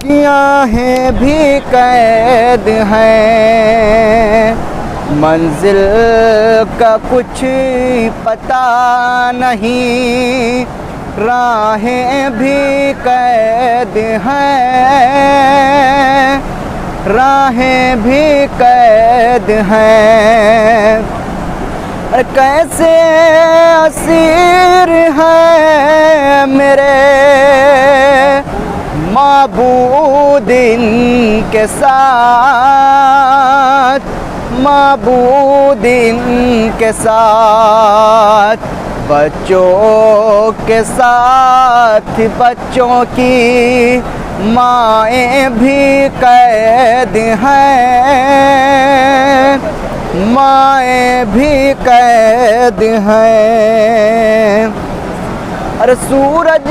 आँखें भी कैद हैं, मंजिल का कुछ पता नहीं, राहें भी कैद हैं, राहें भी कैद हैं। अरे कैसे असीर हैं मेरे माबूद इनके साथ, माबूद इनके साथ, बच्चों के साथ बच्चों की माएँ भी कैद हैं, माएँ भी कैद हैं। अरे सूरज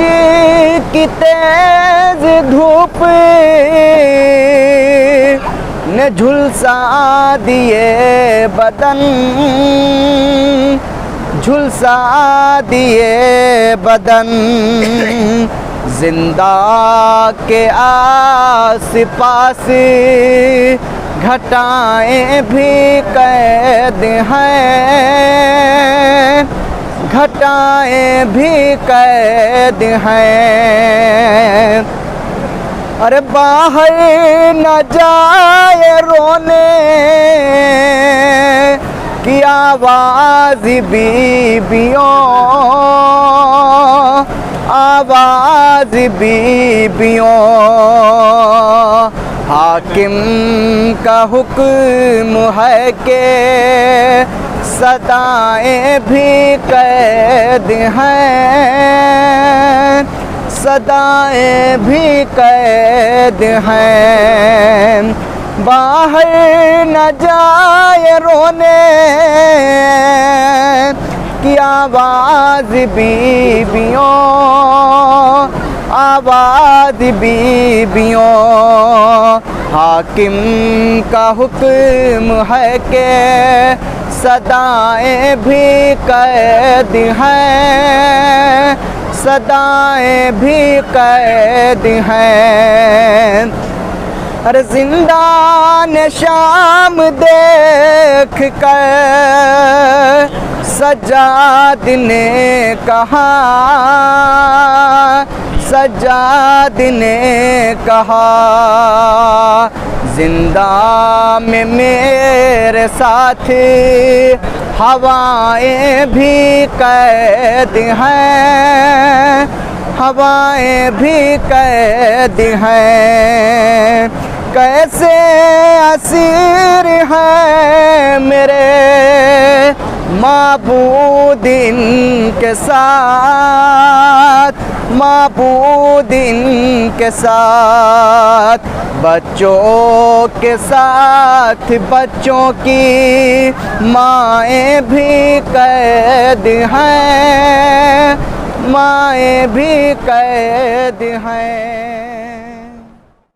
की तेज धूप ने झुलसा दिए बदन, झुलसा दिए बदन, जिंदा के आस पास घटाएं भी कैद हैं, घटाएं भी कैद हैं। अरे बाहर न जाए रोने की आवाज़ बीबियों, आवाज़ बीबियों, हाकिम का हुक्म है कि सदाएं भी कैद हैं, सदाएं भी कैद हैं। बाहर न जाए रोने की आवाज़ बीबियों, आवाज़ बीबियों, हाकिम का हुक्म है कि सदाएं भी कैद हैं, सदाएं भी कैद हैं। अरे जिंदान शाम देख कर सज्जाद ने कहा, सज्जाद ने कहा, जिंदा में मेरे साथ हवाएं भी कैद हैं, हवाएं भी कैद हैं। कैसे असीर हैं मेरे माबूद इनके साथ, माबूद इनके साथ, बच्चों के साथ बच्चों की माएँ भी कैद हैं, माएँ भी कैद हैं।